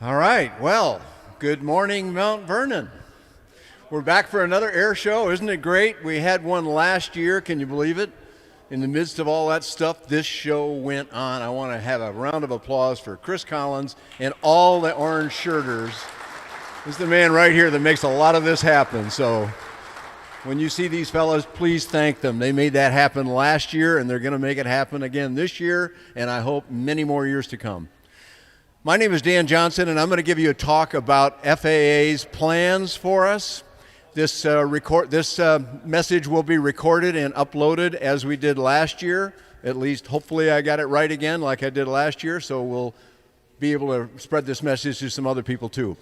All right, well, good morning, Mount Vernon. We're back for another air show. Isn't it great? We had one last year, can you believe it? In the midst of all that stuff, this show went on. I want to have a round of applause for Chris Collins and all the orange shirters. This is the man right here that makes a lot of this happen. So when you see these fellas, please thank them. They made that happen last year, and they're going to make it happen again this year, and I hope many more years to come. My name is Dan Johnson, and I'm going to give you a talk about FAA's plans for us. This message will be recorded and uploaded as we did last year. At least, hopefully, I got it right again like I did last year, so we'll be able to spread this message to some other people too.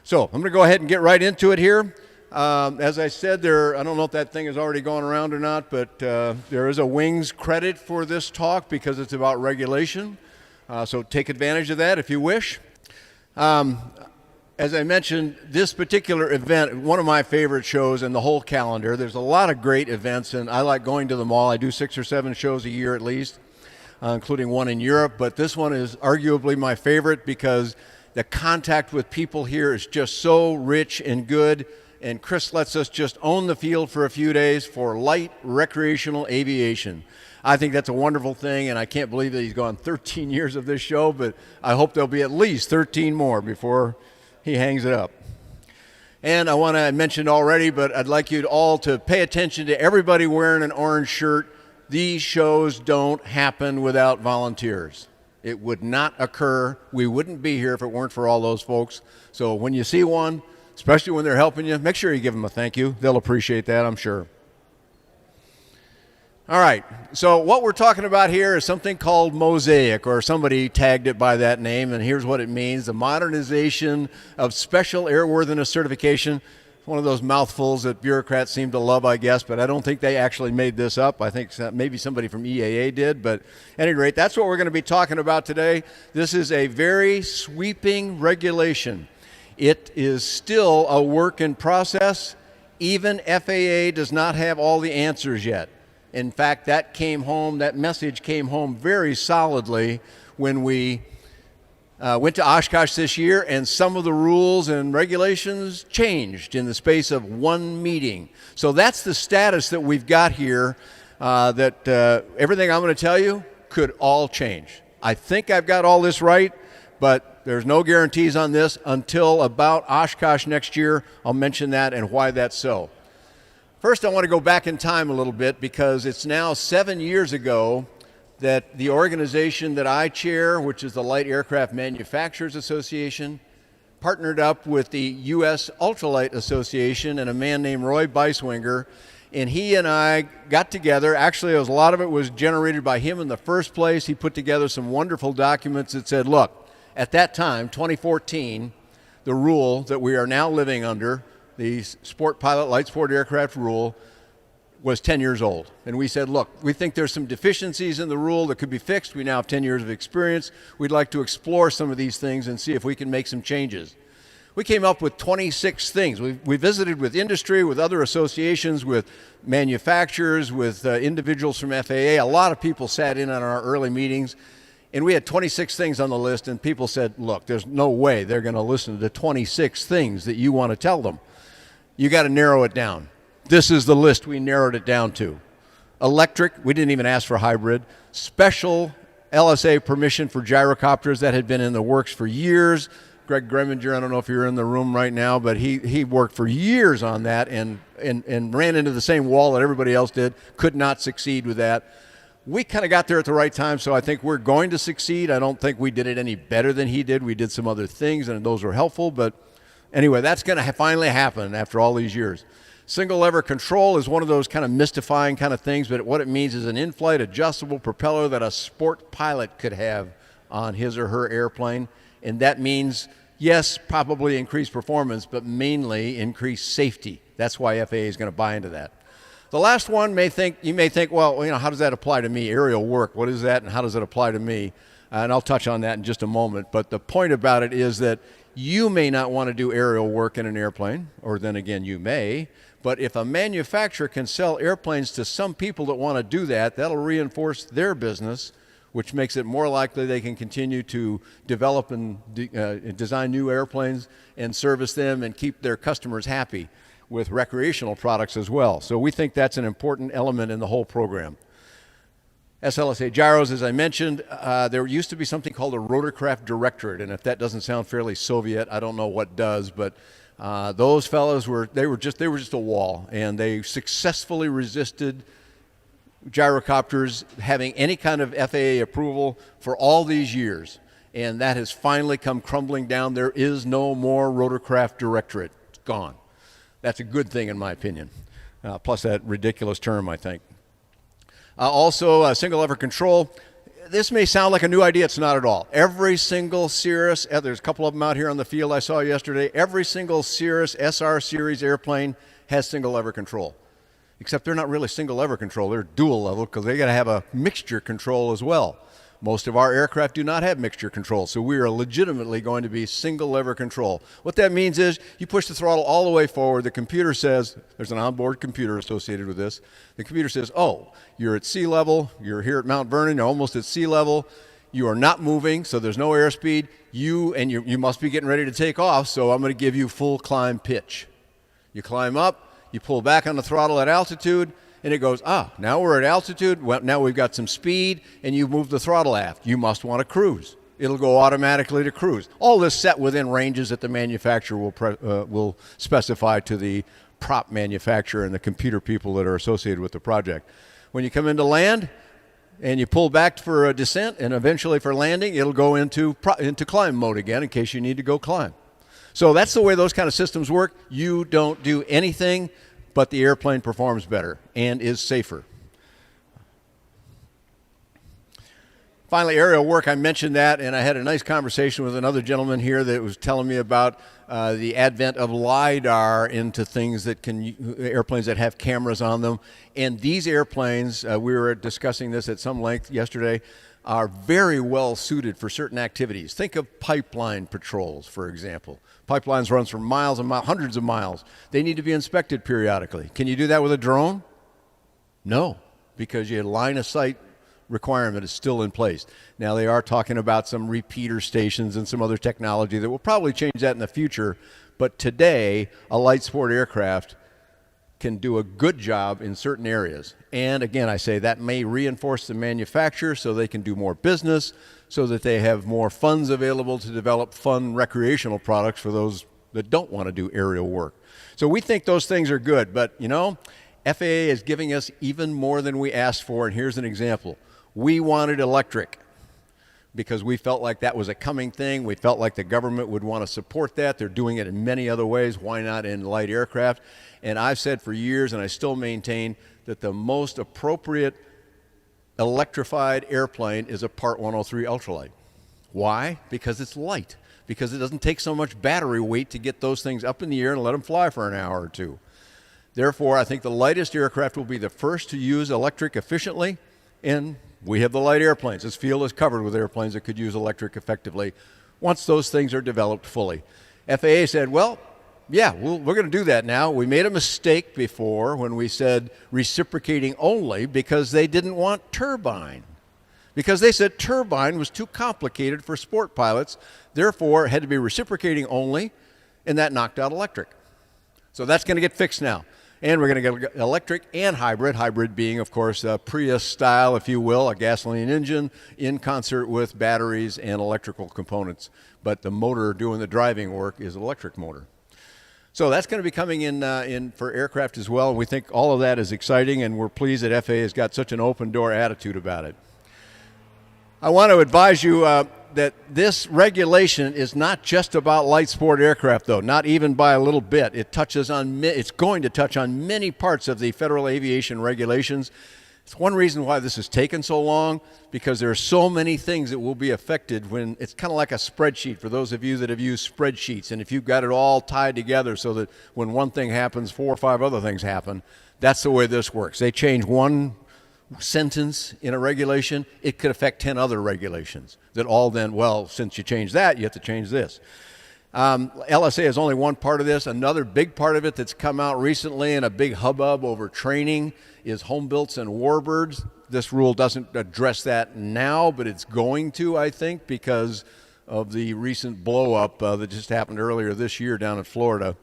So I'm going to go ahead and get right into it here. As I said, I don't know if that thing has already gone around or not, but there is a Wings credit for this talk because it's about regulation. So take advantage of that if you wish. As I mentioned, this particular event, one of my favorite shows in the whole calendar. There's a lot of great events, and I like going to them all. I do 6 or 7 shows a year at least, including one in Europe. But this one is arguably my favorite because the contact with people here is just so rich and good. And Chris lets us just own the field for a few days for light recreational aviation. I think that's a wonderful thing, and I can't believe that he's gone 13 years of this show, but I hope there'll be at least 13 more before he hangs it up. And I mentioned already, but I'd like you all to pay attention to everybody wearing an orange shirt. These shows don't happen without volunteers. It would not occur. We wouldn't be here if it weren't for all those folks. So when you see one, especially when they're helping you, make sure you give them a thank you. They'll appreciate that, I'm sure. All right, so what we're talking about here is something called MOSAIC, or somebody tagged it by that name, and here's what it means: the modernization of special airworthiness certification. One of those mouthfuls that bureaucrats seem to love, I guess, but I don't think they actually made this up. I think maybe somebody from EAA did, but at any rate, that's what we're going to be talking about today. This is a very sweeping regulation. It is still a work in process. Even FAA does not have all the answers yet. In fact, that message came home very solidly when we went to Oshkosh this year, and some of the rules and regulations changed in the space of one meeting. So that's the status that we've got here, that everything I'm going to tell you could all change. I think I've got all this right, but there's no guarantees on this until about Oshkosh next year. I'll mention that and why that's so. First, I want to go back in time a little bit because it's now 7 years ago that the organization that I chair, which is the Light Aircraft Manufacturers Association, partnered up with the U.S. Ultralight Association and a man named Roy Beiswinger, and he and I got together. Actually, a lot of it was generated by him in the first place. He put together some wonderful documents that said, look, at that time, 2014, the rule that we are now living under, the Sport Pilot Light Sport Aircraft rule, was 10 years old. And we said, look, we think there's some deficiencies in the rule that could be fixed. We now have 10 years of experience. We'd like to explore some of these things and see if we can make some changes. We came up with 26 things. We visited with industry, with other associations, with manufacturers, with individuals from FAA. A lot of people sat in on our early meetings. And we had 26 things on the list, and people said, look, there's no way they're going to listen to the 26 things that you want to tell them. You got to narrow it down. This is the list we narrowed it down to. Electric, we didn't even ask for hybrid. Special LSA permission for gyrocopters that had been in the works for years. Greg Greminger, I don't know if you're in the room right now, but he worked for years on that and ran into the same wall that everybody else did, could not succeed with that. We kind of got there at the right time, so I think we're going to succeed. I don't think we did it any better than he did. We did some other things, and those were helpful, but anyway, that's going to finally happen after all these years. Single lever control is one of those kind of mystifying kind of things, but what it means is an in-flight adjustable propeller that a sport pilot could have on his or her airplane. And that means, yes, probably increased performance, but mainly increased safety. That's why FAA is going to buy into that. The last one, you may think, well, how does that apply to me? Aerial work, what is that and how does it apply to me? And I'll touch on that in just a moment. But the point about it is that you may not want to do aerial work in an airplane, or then again, you may. But if a manufacturer can sell airplanes to some people that want to do that, that'll reinforce their business, which makes it more likely they can continue to develop and design new airplanes and service them and keep their customers happy with recreational products as well. So we think that's an important element in the whole program. SLSA gyros, as I mentioned, there used to be something called a rotorcraft directorate, and if that doesn't sound fairly Soviet, I don't know what does, but those fellows were just a wall, and they successfully resisted gyrocopters having any kind of FAA approval for all these years, and that has finally come crumbling down. There is no more rotorcraft directorate. It's gone. That's a good thing in my opinion, plus that ridiculous term, I think. Also, single lever control. This may sound like a new idea. It's not at all. Every single Cirrus, there's a couple of them out here on the field I saw yesterday, every single Cirrus SR series airplane has single lever control. Except they're not really single lever control, they're dual level because they got to have a mixture control as well. Most of our aircraft do not have mixture control, so we are legitimately going to be single lever control. What that means is you push the throttle all the way forward, the computer says, there's an onboard computer associated with this, the computer says, oh, you're at sea level, you're here at Mount Vernon, you're almost at sea level, you are not moving, so there's no airspeed, you must be getting ready to take off, so I'm going to give you full climb pitch. You climb up, you pull back on the throttle at altitude, and it goes, now we're at altitude, well, now we've got some speed, and you move the throttle aft. You must want to cruise. It'll go automatically to cruise. All this set within ranges that the manufacturer will specify to the prop manufacturer and the computer people that are associated with the project. When you come into land, and you pull back for a descent, and eventually for landing, it'll go into climb mode again in case you need to go climb. So that's the way those kind of systems work. You don't do anything, but the airplane performs better and is safer. Finally, aerial work, I mentioned that, and I had a nice conversation with another gentleman here that was telling me about the advent of LiDAR into things that airplanes that have cameras on them. And these airplanes, we were discussing this at some length yesterday, are very well suited for certain activities. Think of pipeline patrols, for example. Pipelines run for miles and miles, hundreds of miles. They need to be inspected periodically. Can you do that with a drone? No, because your line of sight requirement is still in place. Now they are talking about some repeater stations and some other technology that will probably change that in the future, but today a light sport aircraft can do a good job in certain areas. And again, I say that may reinforce the manufacturer so they can do more business, so that they have more funds available to develop fun recreational products for those that don't want to do aerial work. So we think those things are good, but you know, FAA is giving us even more than we asked for, and here's an example. We wanted electric because we felt like that was a coming thing. We felt like the government would want to support that. They're doing it in many other ways. Why not in light aircraft? And I've said for years, and I still maintain, that the most appropriate electrified airplane is a Part 103 Ultralight. Why? Because it's light. Because it doesn't take so much battery weight to get those things up in the air and let them fly for an hour or two. Therefore, I think the lightest aircraft will be the first to use electric efficiently, and we have the light airplanes. This field is covered with airplanes that could use electric effectively once those things are developed fully. FAA said, well, yeah, we're going to do that now. We made a mistake before when we said reciprocating only because they didn't want turbine. Because they said turbine was too complicated for sport pilots, therefore it had to be reciprocating only, and that knocked out electric. So that's going to get fixed now. And we're going to get electric and hybrid being, of course, a Prius style, if you will, a gasoline engine in concert with batteries and electrical components. But the motor doing the driving work is an electric motor. So that's going to be coming in for aircraft as well. We think all of that is exciting, and we're pleased that FAA has got such an open door attitude about it. I want to advise you that this regulation is not just about light sport aircraft, though, not even by a little bit. It's going to touch on many parts of the federal aviation regulations. It's one reason why this has taken so long, because there are so many things that will be affected when it's kind of like a spreadsheet for those of you that have used spreadsheets. And if you've got it all tied together so that when one thing happens, 4 or 5 other things happen, that's the way this works. They change one sentence in a regulation, it could affect 10 other regulations that all then, well, since you changed that, you have to change this. LSA is only one part of this. Another big part of it that's come out recently and a big hubbub over training is home builts and warbirds. this rule doesn't address that now, but it's going to, I think, because of the recent blow-up that just happened earlier this year down in Florida.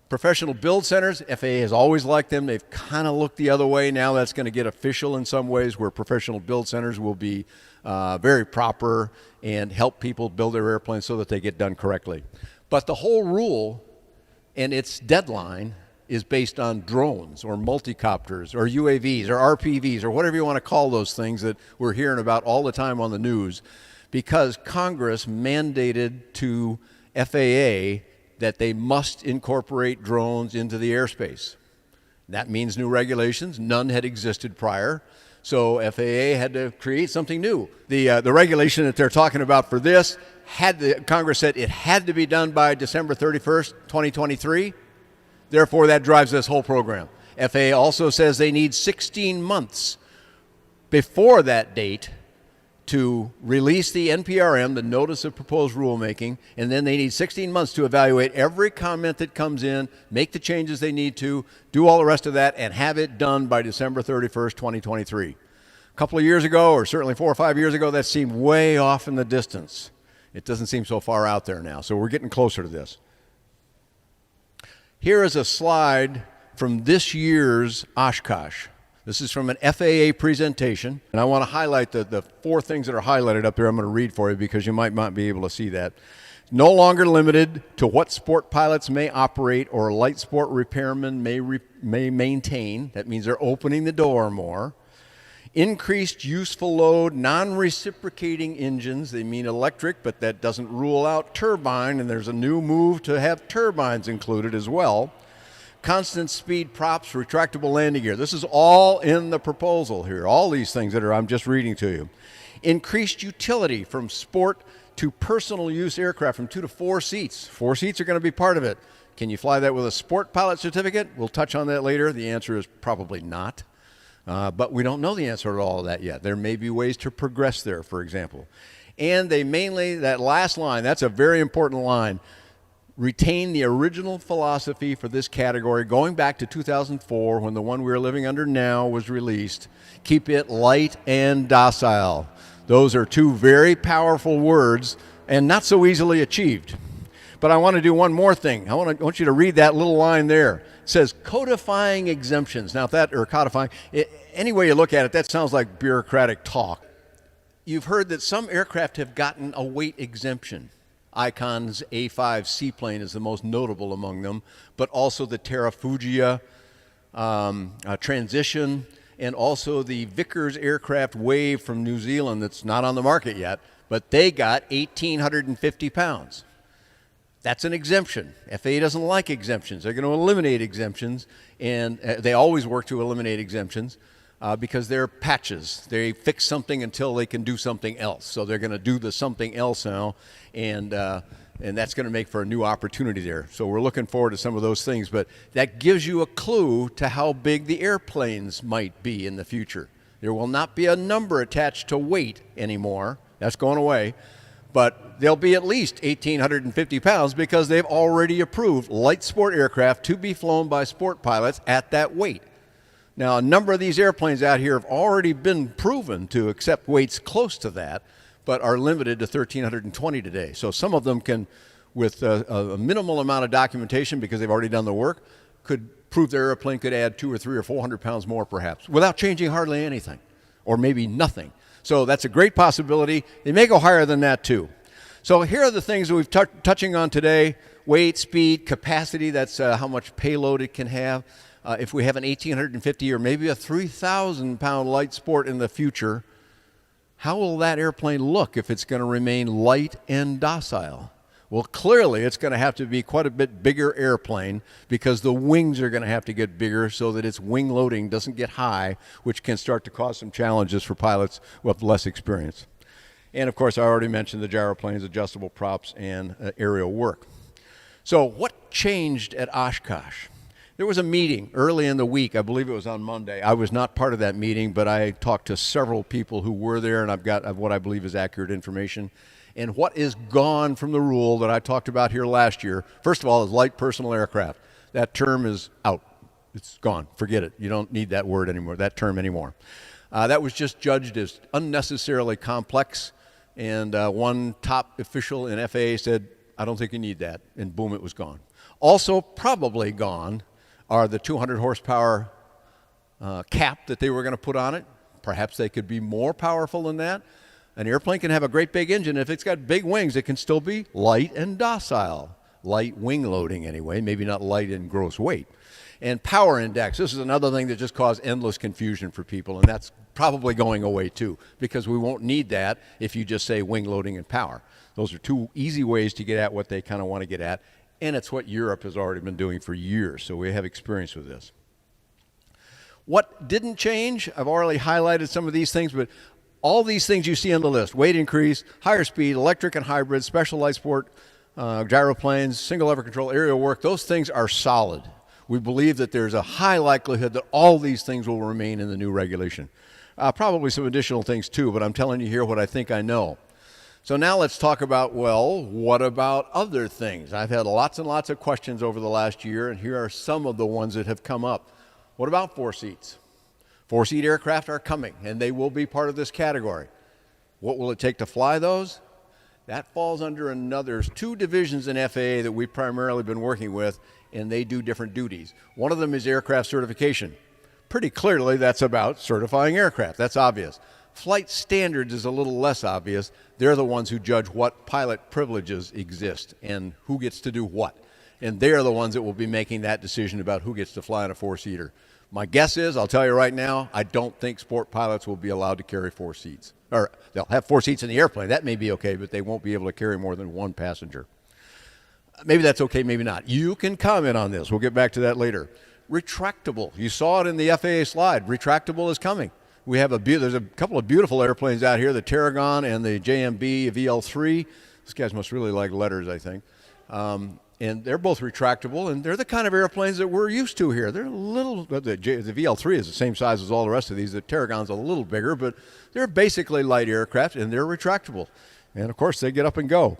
Professional build centers, FAA has always liked them. They've kind of looked the other way. Now that's going to get official in some ways, where professional build centers will be very proper and help people build their airplanes so that they get done correctly. But the whole rule and its deadline is based on drones or multicopters or UAVs or RPVs or whatever you want to call those things that we're hearing about all the time on the news, because Congress mandated to FAA that they must incorporate drones into the airspace. That means new regulations. None had existed prior. So FAA had to create something new. The regulation that they're talking about for this, Congress said it had to be done by December 31st, 2023. Therefore, that drives this whole program. FAA also says they need 16 months before that date to release the NPRM, the Notice of Proposed Rulemaking, and then they need 16 months to evaluate every comment that comes in, make the changes they need to, do all the rest of that, and have it done by December 31st, 2023. A couple of years ago, or certainly 4 or 5 years ago, that seemed way off in the distance. It doesn't seem so far out there now, so we're getting closer to this. Here is a slide from this year's Oshkosh. This is from an FAA presentation, and I want to highlight the 4 things that are highlighted up there. I'm going to read for you because you might not be able to see that. No longer limited to what sport pilots may operate or light sport repairmen may maintain. That means they're opening the door more. Increased useful load, non-reciprocating engines. They mean electric, but that doesn't rule out turbine, and there's a new move to have turbines included as well. Constant speed props, retractable landing gear. This is all in the proposal here, all these things that I'm just reading to you. Increased utility from sport to personal use aircraft from 2 to 4 seats. 4 seats are going to be part of it. Can you fly that with a sport pilot certificate? We'll touch on that later. The answer is probably not. But we don't know the answer to all of that yet. There may be ways to progress there, for example. And they mainly, that last line, that's a very important line, retain the original philosophy for this category going back to 2004 when the one we're living under now was released. Keep it light and docile. Those are 2 very powerful words and not so easily achieved. But I want to do one more thing. I want you to read that little line there. It says codifying exemptions. Now, codifying, any way you look at it, that sounds like bureaucratic talk. You've heard that some aircraft have gotten a weight exemption. Icon's A5 seaplane is the most notable among them, but also the Terrafugia Transition, and also the Vickers aircraft Wave from New Zealand that's not on the market yet, but they got 1,850 pounds. That's an exemption. FAA doesn't like exemptions. They're going to eliminate exemptions, and they always work to eliminate exemptions because they're patches. They fix something until they can do something else. So they're going to do the something else now, and that's going to make for a new opportunity there. So we're looking forward to some of those things, but that gives you a clue to how big the airplanes might be in the future. There will not be a number attached to weight anymore. That's going away. But they'll be at least 1,850 pounds because they've already approved light sport aircraft to be flown by sport pilots at that weight. Now, a number of these airplanes out here have already been proven to accept weights close to that, but are limited to 1,320 today. So some of them can, with a minimal amount of documentation because they've already done the work, could prove their airplane could add 200 or 300 or 400 pounds more perhaps without changing hardly anything, or maybe nothing. So that's a great possibility. They may go higher than that too. So here are the things that we've touching on today: weight, speed, capacity. That's how much payload it can have. If we have an 1,850 or maybe a 3,000 pound light sport in the future, how will that airplane look if it's going to remain light and docile? Well, clearly it's going to have to be quite a bit bigger airplane because the wings are going to have to get bigger so that its wing loading doesn't get high, which can start to cause some challenges for pilots with less experience. And of course, I already mentioned the gyroplanes, adjustable props, and aerial work. So what changed at Oshkosh? There was a meeting early in the week. I believe it was on Monday. I was not part of that meeting, but I talked to several people who were there, and I've got what I believe is accurate information. And what is gone from the rule that I talked about here last year, first of all, is light personal aircraft. That term is out. It's gone. Forget it. You don't need that word anymore, that term anymore. That was just judged as unnecessarily complex, and one top official in FAA said, I don't think you need that, and boom, it was gone. Also probably gone are the 200 horsepower cap that they were going to put on it. Perhaps they could be more powerful than that. An airplane can have a great big engine. If it's got big wings, it can still be light and docile. Light wing loading anyway, maybe not light in gross weight. And power index, this is another thing that just caused endless confusion for people, and that's probably going away too, because we won't need that if you just say wing loading and power. Those are two easy ways to get at what they kind of want to get at, and it's what Europe has already been doing for years, so we have experience with this. What didn't change? I've already highlighted some of these things, but all these things you see on the list, weight increase, higher speed, electric and hybrid, special light sport, gyroplanes, single lever control, aerial work, those things are solid. We believe that there's a high likelihood that all these things will remain in the new regulation. Probably some additional things too, but I'm telling you here what I think I know. So now let's talk about, well, what about other things? I've had lots and lots of questions over the last year, and here are some of the ones that have come up. What about 4 seats? 4-seat aircraft are coming, and they will be part of this category. What will it take to fly those? That falls under another 2 divisions in FAA that we've primarily been working with, and they do different duties. One of them is aircraft certification. Pretty clearly, that's about certifying aircraft. That's obvious. Flight standards is a little less obvious. They're the ones who judge what pilot privileges exist and who gets to do what. And they're the ones that will be making that decision about who gets to fly in a 4-seater. My guess is, I'll tell you right now, I don't think sport pilots will be allowed to carry 4 seats. Or they'll have 4 seats in the airplane. That may be okay, but they won't be able to carry more than 1 passenger. Maybe that's okay, maybe not. You can comment on this. We'll get back to that later. Retractable. You saw it in the FAA slide. Retractable is coming. We have there's a couple of beautiful airplanes out here, the Tarragon and the JMB VL3. These guys must really like letters, I think. And they're both retractable, and they're the kind of airplanes that we're used to here. They're a little, the VL3 is the same size as all the rest of these. The Tarragon's a little bigger, but they're basically light aircraft, and they're retractable. And of course, they get up and go.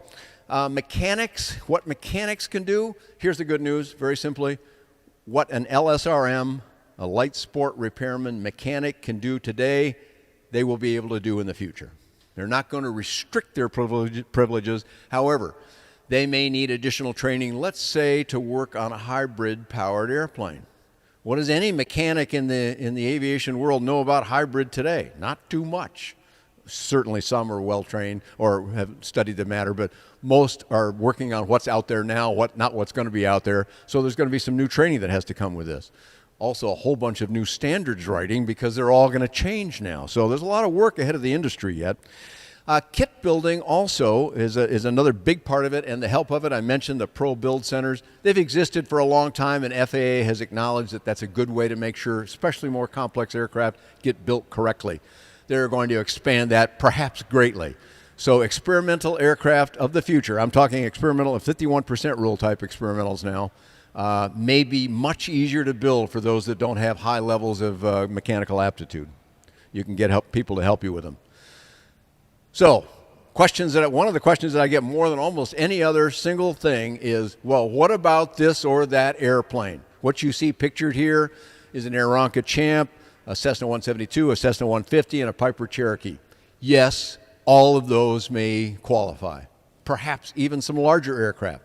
Mechanics, what mechanics can do, here's the good news, very simply. What an LSRM, a light sport repairman mechanic can do today, they will be able to do in the future. They're not going to restrict their privileges. However, they may need additional training, let's say, to work on a hybrid-powered airplane. What does any mechanic in the aviation world know about hybrid today? Not too much. Certainly some are well-trained or have studied the matter, but most are working on what's out there now, not what's going to be out there. So there's going to be some new training that has to come with this. Also, a whole bunch of new standards writing because they're all going to change now. So there's a lot of work ahead of the industry yet. Kit building also is another big part of it, and the help of it. I mentioned the Pro Build Centers. They've existed for a long time, and FAA has acknowledged that that's a good way to make sure, especially more complex aircraft, get built correctly. They're going to expand that perhaps greatly. So experimental aircraft of the future, I'm talking experimental and 51% rule type experimentals now, may be much easier to build for those that don't have high levels of mechanical aptitude. You can get people to help you with them. So, one of the questions that I get more than almost any other single thing is, well, what about this or that airplane? What you see pictured here is an Aeronca Champ, a Cessna 172, a Cessna 150, and a Piper Cherokee. Yes, all of those may qualify. Perhaps even some larger aircraft.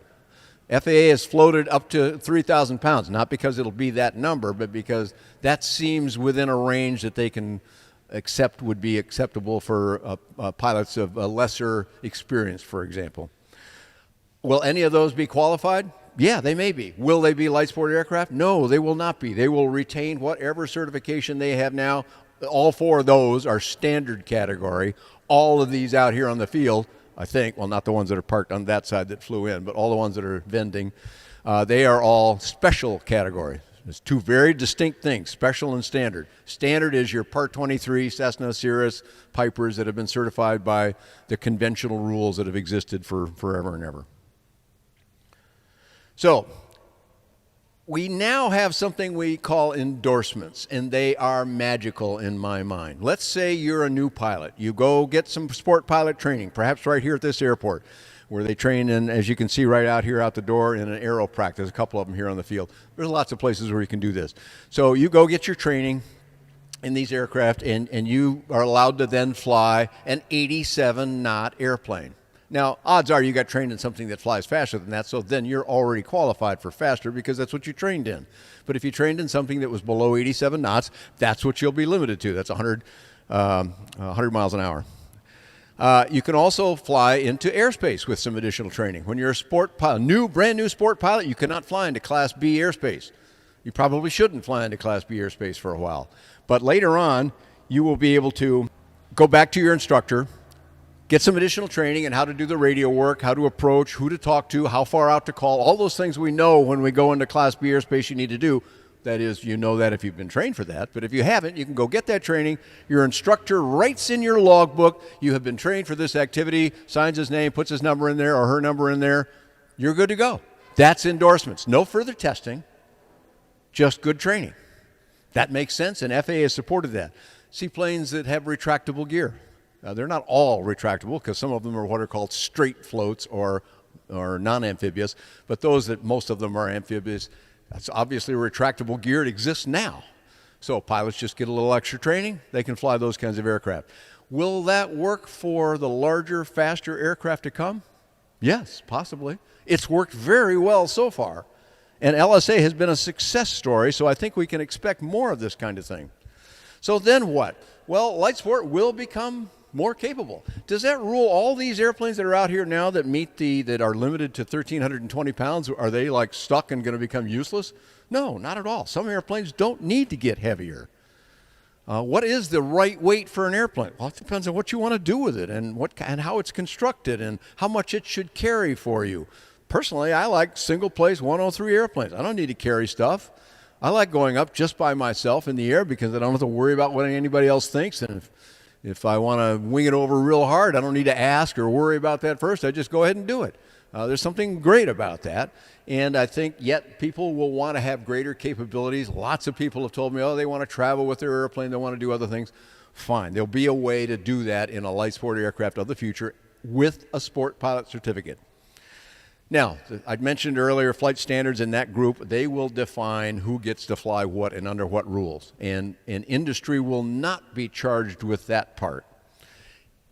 FAA has floated up to 3,000 pounds, not because it'll be that number, but because that seems within a range that they can would be acceptable for pilots of lesser experience, for example. Will any of those be qualified? Yeah, they may be. Will they be light sport aircraft? No, they will not be. They will retain whatever certification they have now. All 4 of those are standard category. All of these out here on the field, I think, well, not the ones that are parked on that side that flew in, but all the ones that are vending, they are all special category. There's 2 very distinct things, special and standard. Standard is your Part 23 Cessna, Cirrus, Pipers that have been certified by the conventional rules that have existed for forever and ever. So, we now have something we call endorsements, and they are magical in my mind. Let's say you're a new pilot. You go get some sport pilot training, perhaps right here at this airport, where they train in, as you can see right out here out the door, in an aero practice. A couple of them here on the field. There's lots of places where you can do this. So you go get your training. in these aircraft, and you are allowed to then fly an 87-knot airplane. Now, odds are you got trained in something that flies faster than that, so then you're already qualified for faster because that's what you trained in. But if you trained in something that was below 87 knots, that's what you'll be limited to. That's 100 miles an hour. You can also fly into airspace with some additional training. When you're a sport pilot, brand new sport pilot, you cannot fly into Class B airspace. You probably shouldn't fly into Class B airspace for a while. But later on, you will be able to go back to your instructor, get some additional training in how to do the radio work, how to approach, who to talk to, how far out to call, all those things we know when we go into Class B airspace you need to do. That is, you know that if you've been trained for that. But if you haven't, you can go get that training. Your instructor writes in your logbook, you have been trained for this activity, signs his name, puts his number in there or her number in there. You're good to go. That's endorsements. No further testing, just good training. That makes sense, and FAA has supported that. Seaplanes that have retractable gear. They're not all retractable because some of them are what are called straight floats or non-amphibious, but most of them are amphibious. That's obviously retractable gear. It exists now. So pilots just get a little extra training. They can fly those kinds of aircraft. Will that work for the larger, faster aircraft to come? Yes, possibly. It's worked very well so far. And LSA has been a success story, so I think we can expect more of this kind of thing. So then what? Well, light sport will become more capable. Does that rule all these airplanes that are out here now that that are limited to 1,320 pounds, are they like stuck and going to become useless? No, not at all. Some airplanes don't need to get heavier. What is the right weight for an airplane? Well, it depends on what you want to do with it and how it's constructed and how much it should carry for you. Personally, I like single-place 103 airplanes. I don't need to carry stuff. I like going up just by myself in the air because I don't have to worry about what anybody else thinks. And if I want to wing it over real hard, I don't need to ask or worry about that first. I just go ahead and do it. There's something great about that. And I think yet people will want to have greater capabilities. Lots of people have told me, they want to travel with their airplane. They want to do other things. Fine. There'll be a way to do that in a light sport aircraft of the future with a sport pilot certificate. Now, I mentioned earlier flight standards in that group. They will define who gets to fly what and under what rules. And industry will not be charged with that part.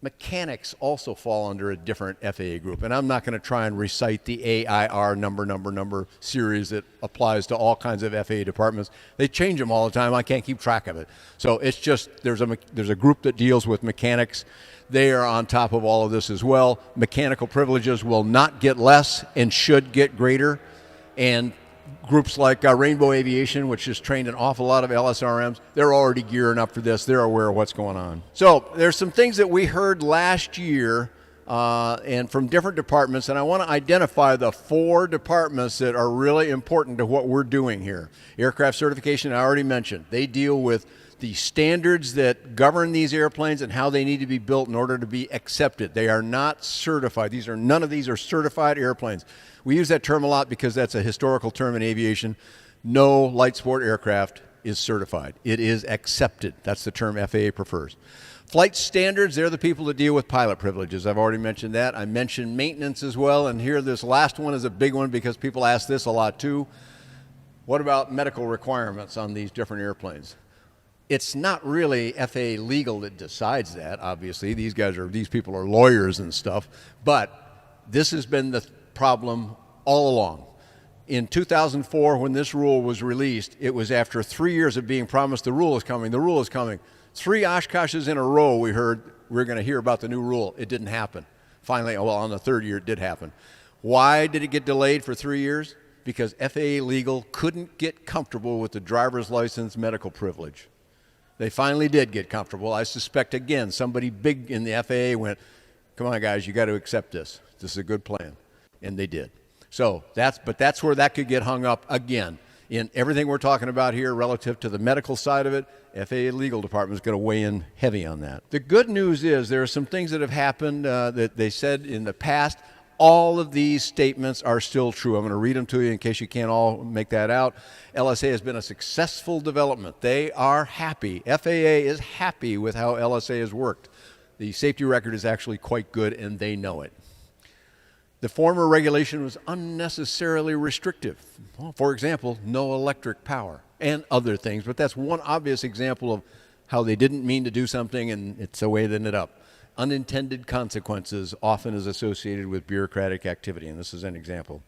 Mechanics also fall under a different FAA group. And I'm not going to try and recite the AIR number series that applies to all kinds of FAA departments. They change them all the time. I can't keep track of it. So it's just there's a group that deals with mechanics. They are on top of all of this as well. Mechanical privileges will not get less and should get greater. And groups like Rainbow Aviation, which has trained an awful lot of LSRMs, they're already gearing up for this. They're aware of what's going on. So there's some things that we heard last year and from different departments, and I want to identify the 4 departments that are really important to what we're doing here. Aircraft certification, I already mentioned. They deal with the standards that govern these airplanes and how they need to be built in order to be accepted. They are not certified. None of these are certified airplanes. We use that term a lot because that's a historical term in aviation. No light sport aircraft is certified. It is accepted. That's the term FAA prefers. Flight standards, they're the people that deal with pilot privileges. I've already mentioned that. I mentioned maintenance as well, and here this last one is a big one because people ask this a lot too. What about medical requirements on these different airplanes? It's not really FAA legal that decides that, obviously. These people are lawyers and stuff. But this has been the problem all along. In 2004, when this rule was released, it was after 3 years of being promised the rule is coming, the rule is coming. 3 Oshkoshes in a row we heard we're going to hear about the new rule. It didn't happen. Finally, on the 3rd year, it did happen. Why did it get delayed for 3 years? Because FAA legal couldn't get comfortable with the driver's license medical privilege. They finally did get comfortable. I suspect, again, somebody big in the FAA went, come on, guys, you got to accept this. This is a good plan. And they did. So that's where that could get hung up again. In everything we're talking about here relative to the medical side of it, FAA legal department is going to weigh in heavy on that. The good news is there are some things that have happened that they said in the past. All of these statements are still true. I'm going to read them to you in case you can't all make that out. LSA has been a successful development. They are happy. FAA is happy with how LSA has worked. The safety record is actually quite good, and they know it. The former regulation was unnecessarily restrictive. Well, for example, no electric power and other things, but that's one obvious example of how they didn't mean to do something and it's the way it ended up. Unintended consequences often is associated with bureaucratic activity, and this is an example.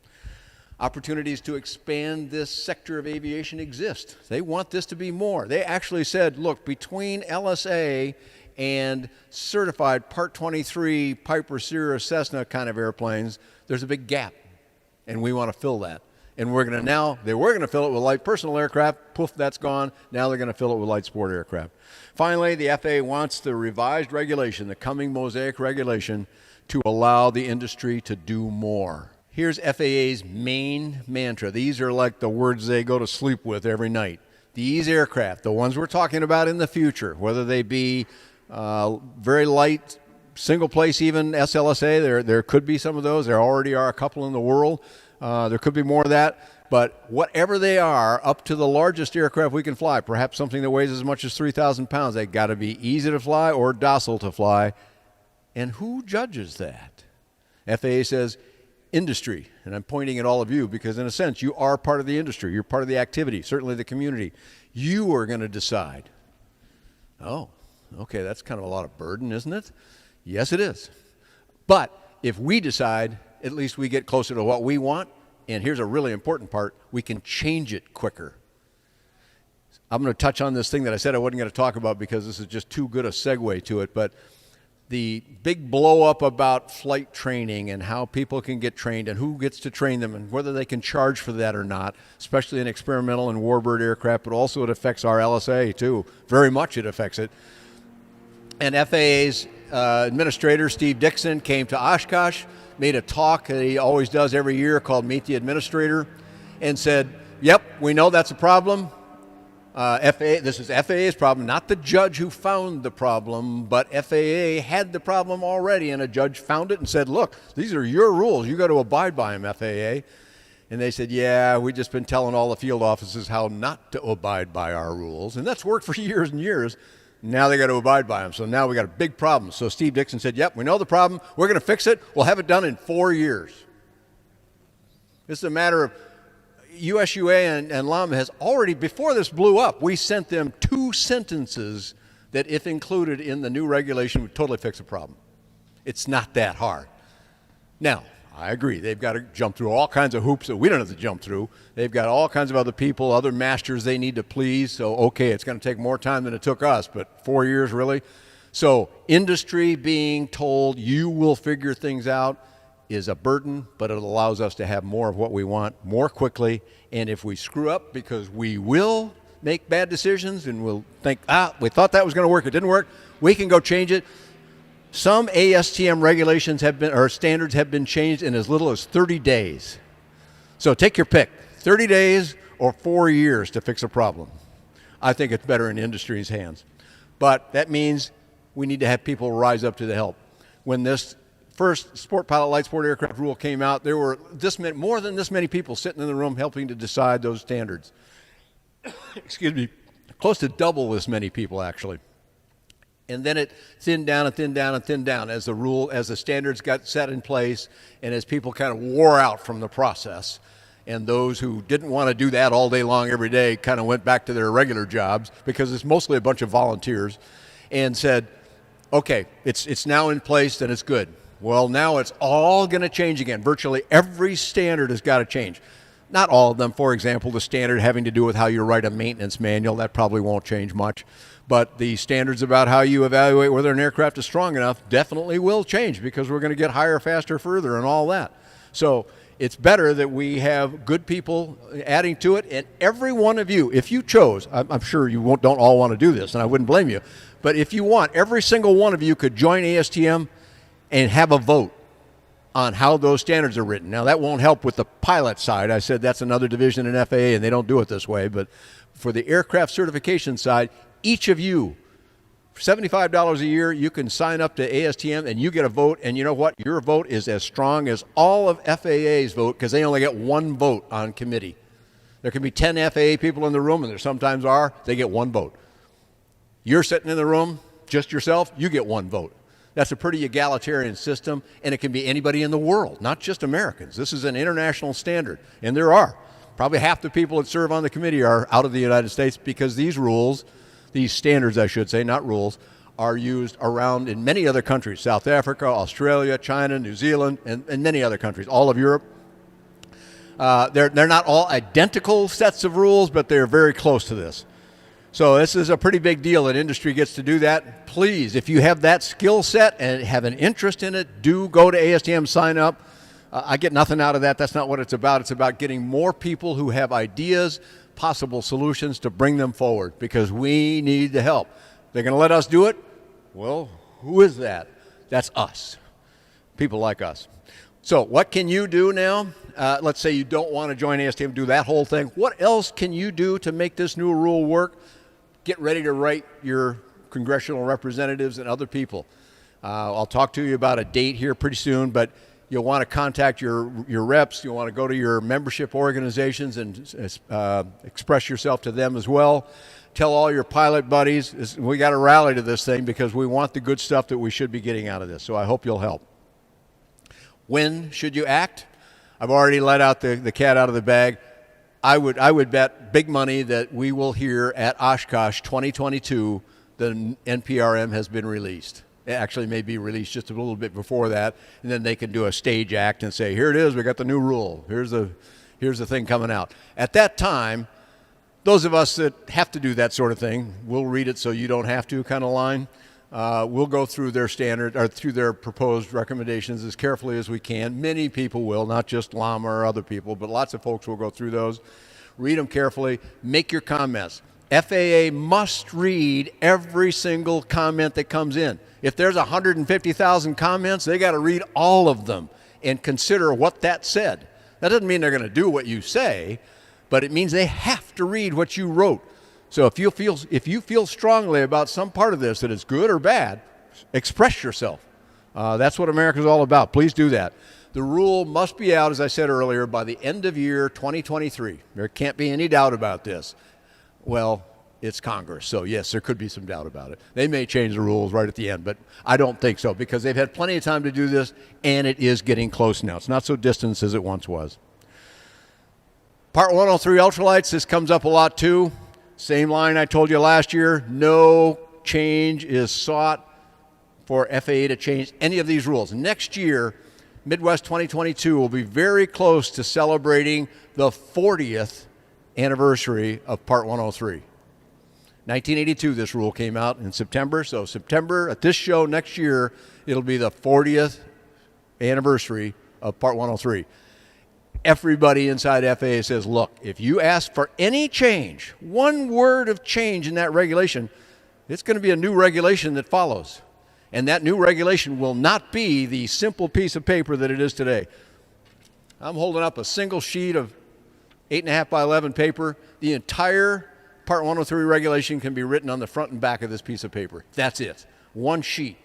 Opportunities to expand this sector of aviation exist. They want this to be more. They actually said, look, between LSA and certified Part 23 Piper Sierra Cessna kind of airplanes, there's a big gap, and we want to fill that. And they were going to fill it with light personal aircraft. Poof, that's gone. Now they're going to fill it with light sport aircraft. Finally, the FAA wants the revised regulation, the coming MOSAIC regulation, to allow the industry to do more. Here's FAA's main mantra. These are like the words they go to sleep with every night. These aircraft, the ones we're talking about in the future, whether they be very light, single place even SLSA, there could be some of those. There already are a couple in the world. There could be more of that. But whatever they are, up to the largest aircraft we can fly, perhaps something that weighs as much as 3,000 pounds, they've got to be easy to fly or docile to fly. And who judges that? FAA says, industry, and I'm pointing at all of you because in a sense you are part of the industry, you're part of the activity, certainly the community. You are going to decide. Oh, okay, that's kind of a lot of burden, isn't it? Yes, it is. But if we decide, at least we get closer to what we want, and here's a really important part, we can change it quicker. I'm going to touch on this thing that I said I wasn't going to talk about because this is just too good a segue to it, but the big blow up about flight training and how people can get trained and who gets to train them and whether they can charge for that or not, especially in experimental and warbird aircraft, but also it affects our LSA too. Very much it affects it. And FAA's administrator, Steve Dixon, came to Oshkosh, made a talk that he always does every year called Meet the Administrator, and said, yep, we know that's a problem. This is FAA's problem, not the judge who found the problem, but FAA had the problem already, and a judge found it and said, look, these are your rules. You got to abide by them, FAA. And they said, yeah, we've just been telling all the field offices how not to abide by our rules, and that's worked for years and years. Now they got to abide by them, so now we got a big problem. So Steve Dixon said, yep, we know the problem. We're going to fix it. We'll have it done in 4 years. This is a matter of USUA and LAMA has already, before this blew up, we sent them 2 sentences that, if included in the new regulation, would totally fix the problem. It's not that hard. Now, I agree, they've got to jump through all kinds of hoops that we don't have to jump through. They've got all kinds of other people, other masters they need to please, so okay, it's going to take more time than it took us, but 4 years really? So industry being told you will figure things out is a burden, but it allows us to have more of what we want more quickly. And if we screw up, because we will make bad decisions and we'll think, we thought that was going to work, it didn't work, we can go change it. Some ASTM regulations or standards have been changed in as little as 30 days. So take your pick, 30 days or 4 years to fix a problem. I think it's better in industry's hands. But that means we need to have people rise up to the help. When this first sport pilot light sport aircraft rule came out, there were more than this many people sitting in the room helping to decide those standards. Excuse me, close to double this many people actually. And then it thinned down and thinned down and thinned down as the standards got set in place and as people kind of wore out from the process. And those who didn't want to do that all day long every day kind of went back to their regular jobs because it's mostly a bunch of volunteers and said, okay, it's now in place and it's good. Well, now it's all going to change again. Virtually every standard has got to change. Not all of them. For example, the standard having to do with how you write a maintenance manual, that probably won't change much. But the standards about how you evaluate whether an aircraft is strong enough definitely will change because we're going to get higher, faster, further, and all that. So it's better that we have good people adding to it. And every one of you, if you chose, I'm sure you don't all want to do this, and I wouldn't blame you, but if you want, every single one of you could join ASTM and have a vote on how those standards are written. Now, that won't help with the pilot side. I said that's another division in FAA, and they don't do it this way. But for the aircraft certification side, each of you, for $75 a year, you can sign up to ASTM, and you get a vote. And you know what? Your vote is as strong as all of FAA's vote because they only get 1 vote on committee. There can be 10 FAA people in the room, and there sometimes are. They get 1 vote. You're sitting in the room, just yourself, you get 1 vote. That's a pretty egalitarian system, and it can be anybody in the world, not just Americans. This is an international standard, and there are. Probably half the people that serve on the committee are out of the United States because these these standards, I should say, not rules, are used around in many other countries, South Africa, Australia, China, New Zealand, and many other countries, all of Europe. They're not all identical sets of rules, but they're very close to this. So this is a pretty big deal that industry gets to do that. Please, if you have that skill set and have an interest in it, do go to ASTM, sign up. I get nothing out of that. That's not what it's about. It's about getting more people who have ideas, possible solutions to bring them forward, because we need the help. They're going to let us do it? Well, who is that? That's us, people like us. So what can you do now? Let's say you don't want to join ASTM, do that whole thing. What else can you do to make this new rule work? Get ready to write your congressional representatives and other people. I'll talk to you about a date here pretty soon, but you'll want to contact your reps. You'll want to go to your membership organizations and express yourself to them as well. Tell all your pilot buddies. We got to rally to this thing because we want the good stuff that we should be getting out of this. So I hope you'll help. When should you act? I've already let out the cat out of the bag. I would bet big money that we will hear at Oshkosh 2022 the NPRM has been released. It actually may be released just a little bit before that, and then they can do a stage act and say, here it is, we got the new rule. Here's the thing coming out. At that time, those of us that have to do that sort of thing, we'll read it so you don't have to kind of line. We'll go through their standard or through their proposed recommendations as carefully as we can. Many people will, not just Llama or other people, but lots of folks will go through those. Read them carefully. Make your comments. FAA must read every single comment that comes in. If there's 150,000 comments, they got to read all of them and consider what that said. That doesn't mean they're going to do what you say, but it means they have to read what you wrote. So if you feel strongly about some part of this that is good or bad, express yourself. That's what America's all about. Please do that. The rule must be out, as I said earlier, by the end of year 2023. There can't be any doubt about this. Well, it's Congress, so yes, there could be some doubt about it. They may change the rules right at the end, but I don't think so because they've had plenty of time to do this, and it is getting close now. It's not so distant as it once was. Part 103 Ultralights, this comes up a lot too. Same line I told you last year, no change is sought for FAA to change any of these rules. Next year, Midwest 2022 will be very close to celebrating the 40th anniversary of Part 103. 1982, this rule came out in September. So September, at this show next year, it'll be the 40th anniversary of Part 103. Everybody inside FAA says, look, if you ask for any change, one word of change in that regulation, it's going to be a new regulation that follows. And that new regulation will not be the simple piece of paper that it is today. I'm holding up a single sheet of 8.5 by 11 paper. The entire Part 103 regulation can be written on the front and back of this piece of paper. That's it. One sheet.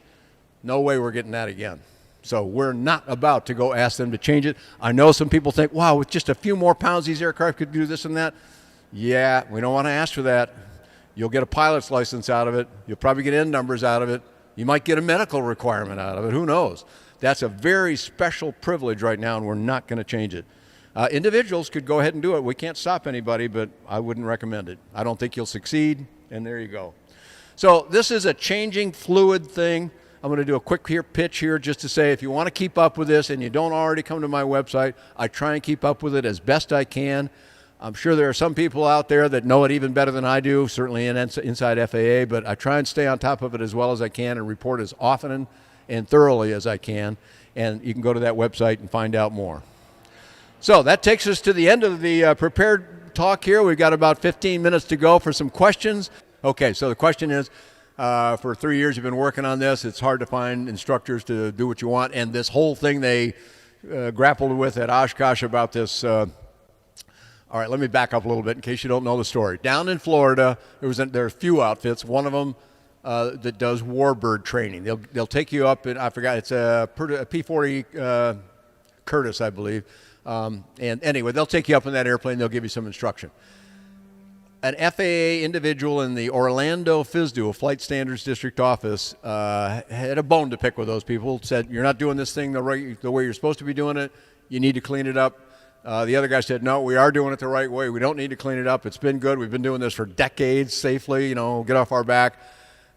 No way we're getting that again. So we're not about to go ask them to change it. I know some people think, wow, with just a few more pounds, these aircraft could do this and that. Yeah, we don't want to ask for that. You'll get a pilot's license out of it. You'll probably get end numbers out of it. You might get a medical requirement out of it. Who knows? That's a very special privilege right now, and we're not going to change it. Individuals could go ahead and do it. We can't stop anybody, but I wouldn't recommend it. I don't think you'll succeed, and there you go. So this is a changing, fluid thing. I'm going to do a quick pitch here just to say if you want to keep up with this and you don't already come to my website, I try and keep up with it as best I can. I'm sure there are some people out there that know it even better than I do, certainly inside FAA, but I try and stay on top of it as well as I can and report as often and thoroughly as I can. And you can go to that website and find out more. So that takes us to the end of the prepared talk here. We've got about 15 minutes to go for some questions. Okay, so the question is, for 3 years you've been working on this. It's hard to find instructors to do what you want. And this whole thing they grappled with at Oshkosh about this. All right, let me back up a little bit in case you don't know the story. Down in Florida, there are a few outfits. One of them that does warbird training. They'll take you up, and I forgot, it's a P-40 Curtis, I believe. And anyway, they'll take you up in that airplane. They'll give you some instruction. An FAA individual in the Orlando FSDU, Flight Standards District Office, had a bone to pick with those people. Said, you're not doing this thing the way you're supposed to be doing it. You need to clean it up. The other guy said, no, we are doing it the right way. We don't need to clean it up. It's been good. We've been doing this for decades safely, get off our back.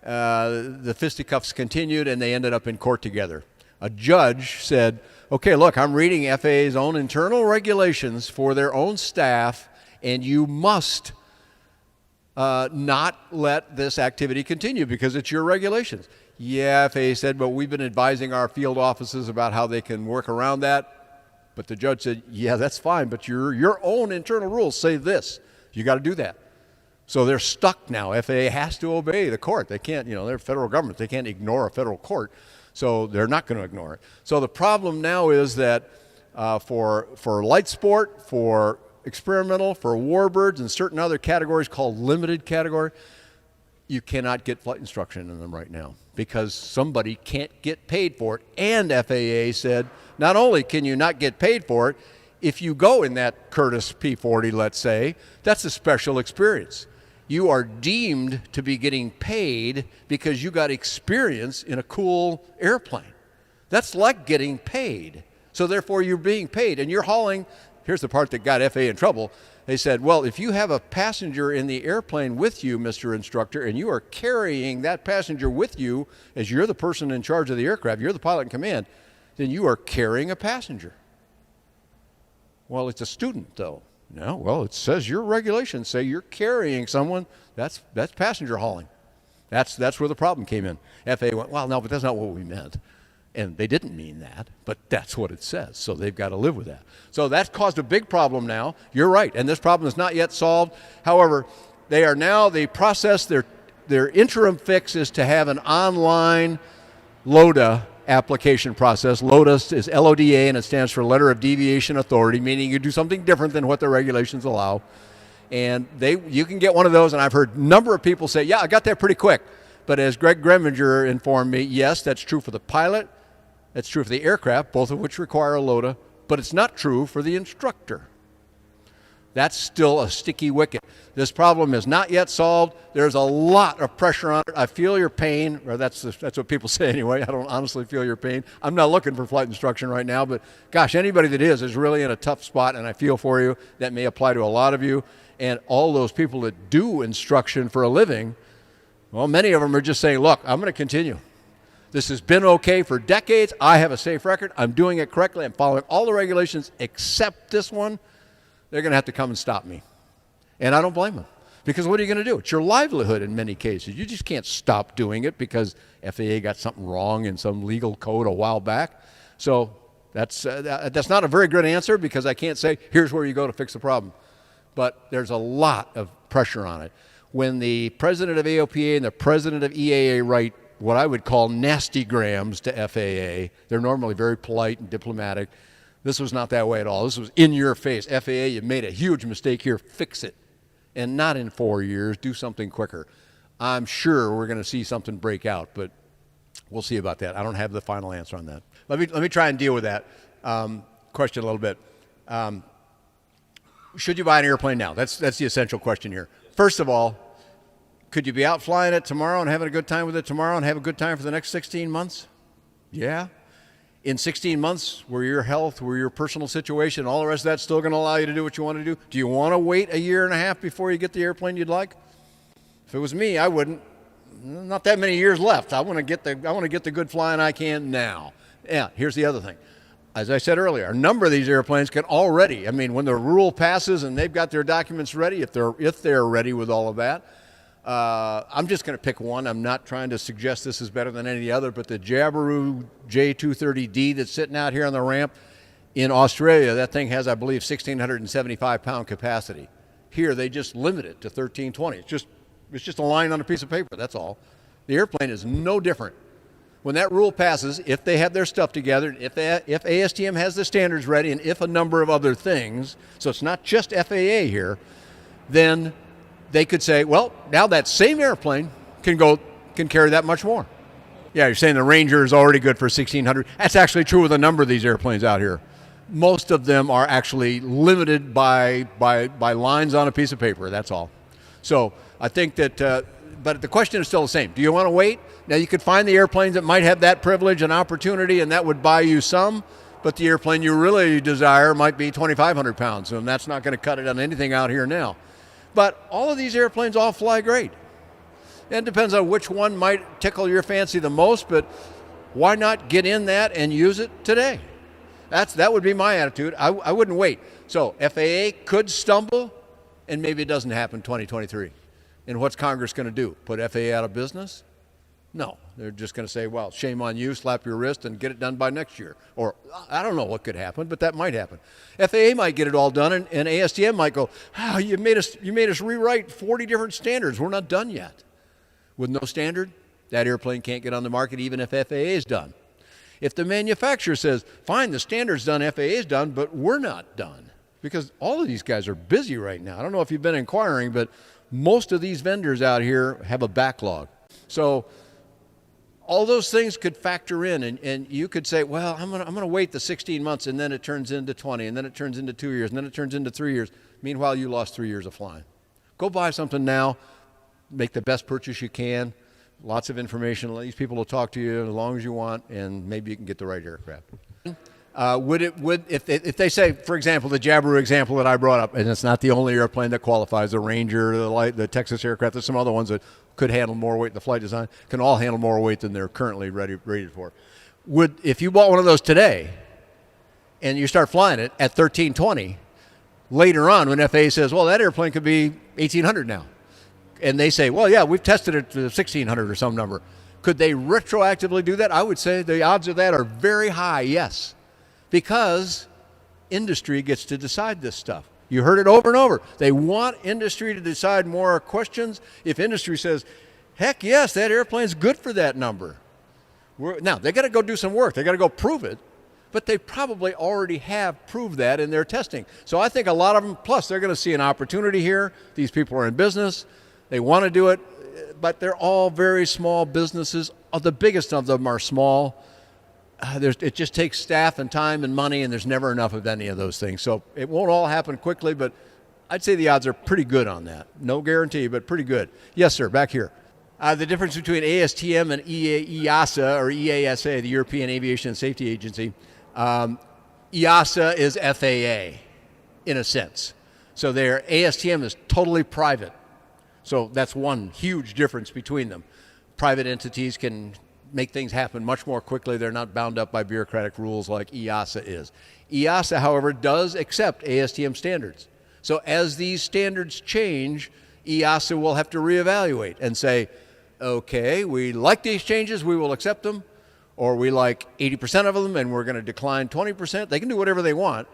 The fisticuffs continued, and they ended up in court together. A judge said, okay, look, I'm reading FAA's own internal regulations for their own staff, and you must not let this activity continue because it's your regulations. Yeah, FAA said, but we've been advising our field offices about how they can work around that. But the judge said, yeah, that's fine, but your own internal rules say this. You got to do that. So they're stuck now. FAA has to obey the court. They can't, they're federal government. They can't ignore a federal court. So they're not going to ignore it. So the problem now is that for light sport, for experimental, for warbirds, and certain other categories called limited category, you cannot get flight instruction in them right now because somebody can't get paid for it. And FAA said, not only can you not get paid for it, if you go in that Curtiss P-40, let's say, that's a special experience. You are deemed to be getting paid because you got experience in a cool airplane. That's like getting paid. So therefore you're being paid and you're hauling. Here's the part that got FAA in trouble. They said, well, if you have a passenger in the airplane with you, Mr. Instructor, and you are carrying that passenger with you as you're the person in charge of the aircraft, you're the pilot in command, then you are carrying a passenger. Well, it's a student, though. No, well, it says your regulations say you're carrying someone. That's passenger hauling. That's where the problem came in. FAA went, well, no, but that's not what we meant. And they didn't mean that, but that's what it says. So they've got to live with that. So that's caused a big problem now. You're right, and this problem is not yet solved. However, they process their interim fix is to have an online LODA application process. LODA is LODA, and it stands for Letter of Deviation Authority, meaning you do something different than what the regulations allow. And you can get one of those, and I've heard a number of people say, yeah, I got that pretty quick. But as Greg Greminger informed me, yes, that's true for the pilot, that's true for the aircraft, both of which require a LODA, but it's not true for the instructor. That's still a sticky wicket. This problem is not yet solved. There's a lot of pressure on it. I feel your pain, or that's what people say anyway. I don't honestly feel your pain. I'm not looking for flight instruction right now, but gosh, anybody that is really in a tough spot, and I feel for you. That may apply to a lot of you. And all those people that do instruction for a living, well, many of them are just saying, look, I'm going to continue. This has been okay for decades. I have a safe record. I'm doing it correctly. I'm following all the regulations except this one. They're going to have to come and stop me. And I don't blame them. Because what are you going to do? It's your livelihood in many cases. You just can't stop doing it because FAA got something wrong in some legal code a while back. So that's not a very good answer because I can't say, here's where you go to fix the problem. But there's a lot of pressure on it. When the president of AOPA and the president of EAA write what I would call nastygrams to FAA, they're normally very polite and diplomatic. This was not that way at all. This was in your face. FAA, you made a huge mistake here. Fix it. And not in 4 years. Do something quicker. I'm sure we're going to see something break out, but we'll see about that. I don't have the final answer on that. Let me try and deal with that question a little bit. Should you buy an airplane now? That's the essential question here. First of all, could you be out flying it tomorrow and having a good time with it tomorrow and have a good time for the next 16 months? Yeah. In 16 months, where your health, where your personal situation, all the rest of that's still going to allow you to do what you want to do? Do you want to wait a year and a half before you get the airplane you'd like? If it was me, I wouldn't. Not that many years left. I want to get the good flying I can now. Yeah, here's the other thing. As I said earlier, a number of these airplanes can already, when the rule passes and they've got their documents ready, if they're ready with all of that, I'm just going to pick one. I'm not trying to suggest this is better than any other, but the Jabiru J230D that's sitting out here on the ramp in Australia, that thing has, I believe, 1,675-pound capacity. Here, they just limit it to 1,320. It's just a line on a piece of paper, that's all. The airplane is no different. When that rule passes, if they have their stuff together, if ASTM has the standards ready, and if a number of other things, so it's not just FAA here, then they could say, well, now that same airplane can carry that much more. Yeah, you're saying the Ranger is already good for 1,600. That's actually true with a number of these airplanes out here. Most of them are actually limited by lines on a piece of paper, that's all. So I think that, but the question is still the same. Do you want to wait? Now you could find the airplanes that might have that privilege and opportunity, and that would buy you some, but the airplane you really desire might be 2,500 pounds, and that's not going to cut it on anything out here now. But all of these airplanes all fly great. And it depends on which one might tickle your fancy the most, but why not get in that and use it today? That would be my attitude. I wouldn't wait. So FAA could stumble, and maybe it doesn't happen 2023. And what's Congress going to do? Put FAA out of business? No. They're just going to say, well, shame on you, slap your wrist, and get it done by next year. Or I don't know what could happen, but that might happen. FAA might get it all done, and ASTM might go, oh, you made us rewrite 40 different standards. We're not done yet. With no standard, that airplane can't get on the market even if FAA is done. If the manufacturer says, fine, the standard's done, FAA is done, but we're not done. Because all of these guys are busy right now. I don't know if you've been inquiring, but most of these vendors out here have a backlog. So all those things could factor in, and you could say, well, I'm gonna wait the 16 months, and then it turns into 20, and then it turns into 2 years, and then it turns into 3 years. Meanwhile, you lost 3 years of flying. Go buy something now. Make the best purchase you can. Lots of information. These people will talk to you as long as you want, and maybe you can get the right aircraft. If they say, for example, the Jabiru example that I brought up, and it's not the only airplane that qualifies, the Ranger, the Texas aircraft, there's some other ones that could handle more weight. The flight design can all handle more weight than they're currently rated for. If you bought one of those today, and you start flying it at 1320, later on when FAA says, well, that airplane could be 1800 now. And they say, well, yeah, we've tested it to 1,600 or some number. Could they retroactively do that? I would say the odds of that are very high, yes. Because industry gets to decide this stuff. You heard it over and over. They want industry to decide more questions. If industry says, heck yes, that airplane's good for that number. Now, they got to go do some work. They got to go prove it. But they probably already have proved that in their testing. So I think a lot of them, plus they're going to see an opportunity here. These people are in business. They want to do it, but they're all very small businesses. The biggest of them are small. It just takes staff and time and money, and there's never enough of any of those things. So it won't all happen quickly, but I'd say the odds are pretty good on that. No guarantee, but pretty good. Yes, sir, back here. The difference between ASTM and EASA, or EASA, the European Aviation and Safety Agency, EASA is FAA, in a sense. So their ASTM is totally private. So that's one huge difference between them. Private entities can make things happen much more quickly. They're not bound up by bureaucratic rules like EASA is. EASA, however, does accept ASTM standards. So as these standards change, EASA will have to reevaluate and say, okay, we like these changes, we will accept them, or we like 80% of them and we're going to decline 20%. They can do whatever they want.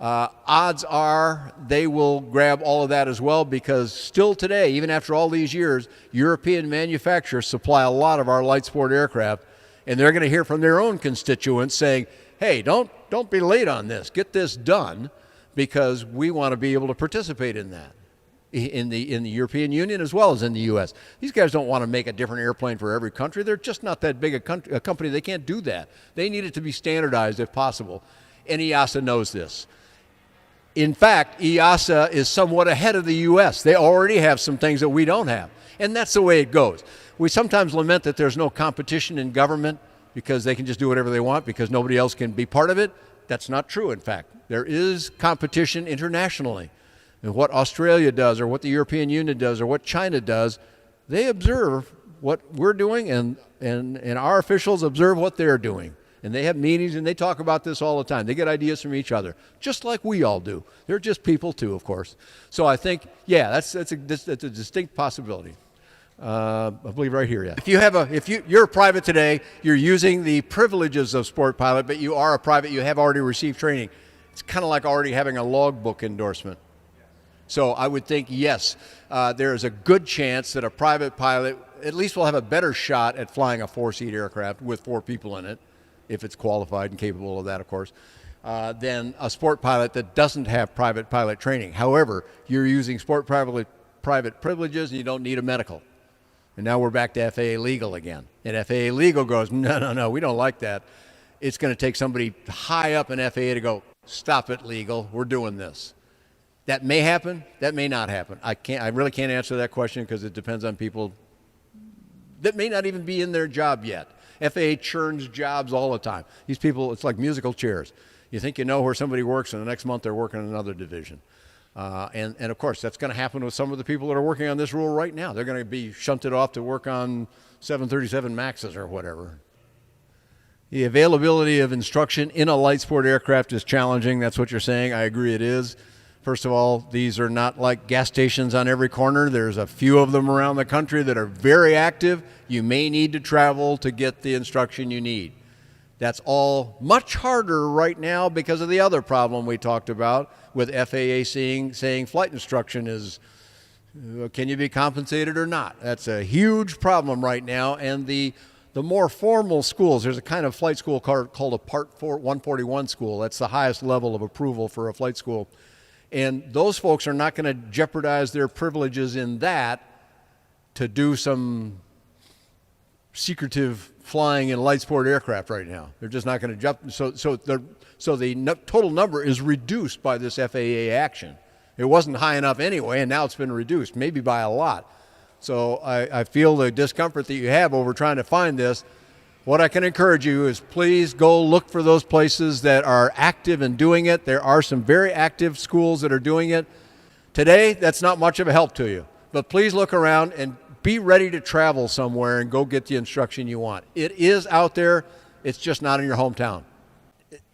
Odds are they will grab all of that as well, because still today, even after all these years, European manufacturers supply a lot of our light sport aircraft, and they're going to hear from their own constituents saying, hey, don't be late on this. Get this done, because we want to be able to participate in that in the European Union as well as in the U.S. These guys don't want to make a different airplane for every country. They're just not that big a company. They can't do that. They need it to be standardized if possible, and EASA knows this. In fact, EASA is somewhat ahead of the U.S. They already have some things that we don't have, and that's the way it goes. We sometimes lament that there's no competition in government because they can just do whatever they want because nobody else can be part of it. That's not true, in fact. There is competition internationally. And what Australia does, or what the European Union does, or what China does, they observe what we're doing, and our officials observe what they're doing. And they have meetings, and they talk about this all the time. They get ideas from each other, just like we all do. They're just people too, of course. So I think, yeah, that's a distinct possibility. I believe right here, yeah. If you're private today, you're using the privileges of Sport Pilot, but you are a private, you have already received training. It's kind of like already having a logbook endorsement. So I would think, yes, there is a good chance that a private pilot at least will have a better shot at flying a 4-seat aircraft with 4 people in it, if it's qualified and capable of that, of course, than a sport pilot that doesn't have private pilot training. However, you're using sport private privileges and you don't need a medical. And now we're back to FAA legal again. And FAA legal goes, no, we don't like that. It's going to take somebody high up in FAA to go, stop it, legal, we're doing this. That may happen, that may not happen. I really can't answer that question because it depends on people that may not even be in their job yet. FAA churns jobs all the time. These people, it's like musical chairs. You think you know where somebody works, and the next month they're working in another division. And of course, that's going to happen with some of the people that are working on this rule right now. They're going to be shunted off to work on 737 Maxes or whatever. The availability of instruction in a light sport aircraft is challenging. That's what you're saying. I agree it is. First of all, these are not like gas stations on every corner. There's a few of them around the country that are very active. You may need to travel to get the instruction you need. That's all much harder right now because of the other problem we talked about with FAA saying flight instruction is, can you be compensated or not? That's a huge problem right now. And the more formal schools, there's a kind of flight school called a Part 141 school. That's the highest level of approval for a flight school. And those folks are not going to jeopardize their privileges in that to do some secretive flying in light sport aircraft right now. They're just not going to jump. So the total number is reduced by this FAA action. It wasn't high enough anyway, and now it's been reduced, maybe by a lot. So I feel the discomfort that you have over trying to find this. What I can encourage you is please go look for those places that are active in doing it. There are some very active schools that are doing it. Today, that's not much of a help to you. But please look around and be ready to travel somewhere and go get the instruction you want. It is out there. It's just not in your hometown.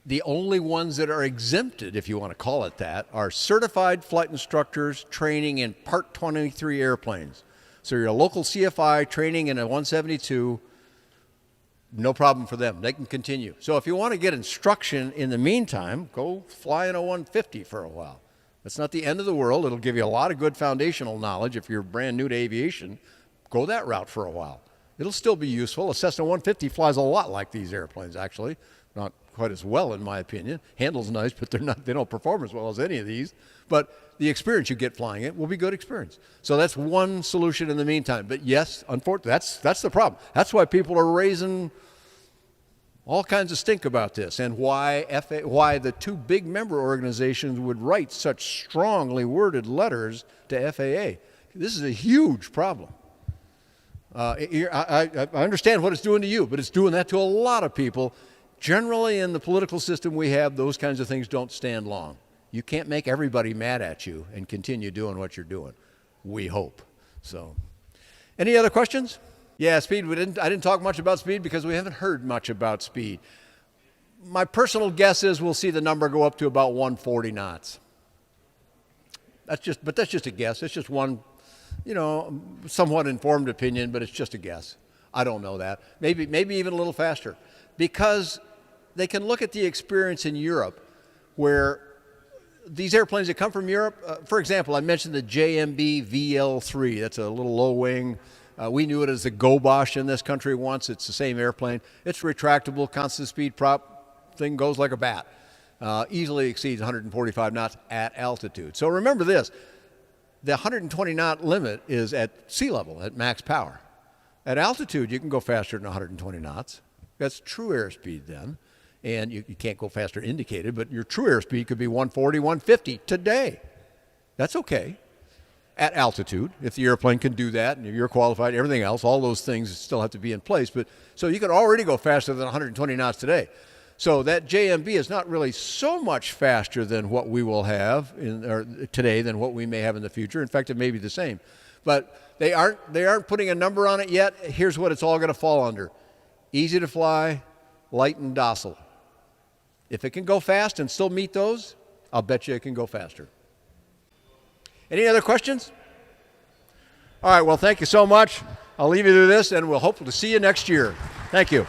The only ones that are exempted, if you want to call it that, are certified flight instructors training in Part 23 airplanes. So you're a local CFI training in a 172, no problem for them. They can continue. So if you want to get instruction in the meantime, go fly in a 150 for a while. That's not the end of the world. It'll give you a lot of good foundational knowledge. If you're brand new to aviation, go that route for a while. It'll still be useful. A Cessna 150 flies a lot like these airplanes, actually. Not quite as well, in my opinion. Handles nice, but they don't perform as well as any of these. But the experience you get flying it will be good experience. So that's one solution in the meantime. But yes, unfortunately, that's the problem. That's why people are raising all kinds of stink about this, and why the two big member organizations would write such strongly worded letters to FAA. This is a huge problem. I understand what it's doing to you, but it's doing that to a lot of people. Generally, in the political system we have, those kinds of things don't stand long. You can't make everybody mad at you and continue doing what you're doing. We hope. So, any other questions? Yeah, speed. I didn't talk much about speed because we haven't heard much about speed. My personal guess is we'll see the number go up to about 140 knots. That's just a guess. It's just one, somewhat informed opinion, but it's just a guess. I don't know that. Maybe even a little faster, because they can look at the experience in Europe, where these airplanes that come from Europe, for example, I mentioned the JMB VL3. That's a little low wing. We knew it as the Gobosh in this country once. It's the same airplane. It's retractable, constant speed prop. Thing goes like a bat. Easily exceeds 145 knots at altitude. So remember this. The 120 knot limit is at sea level, at max power. At altitude, you can go faster than 120 knots. That's true airspeed then. And you can't go faster indicated, but your true airspeed could be 140, 150 today. That's okay. At altitude, if the airplane can do that, and if you're qualified, everything else, all those things still have to be in place. But so you could already go faster than 120 knots today. So that JMB is not really so much faster than what we will have today than what we may have in the future. In fact, it may be the same. But they aren't putting a number on it yet. Here's what it's all going to fall under: easy to fly, light and docile. If it can go fast and still meet those, I'll bet you it can go faster. Any other questions? All right, well, thank you so much. I'll leave you to this, and we'll hope to see you next year. Thank you.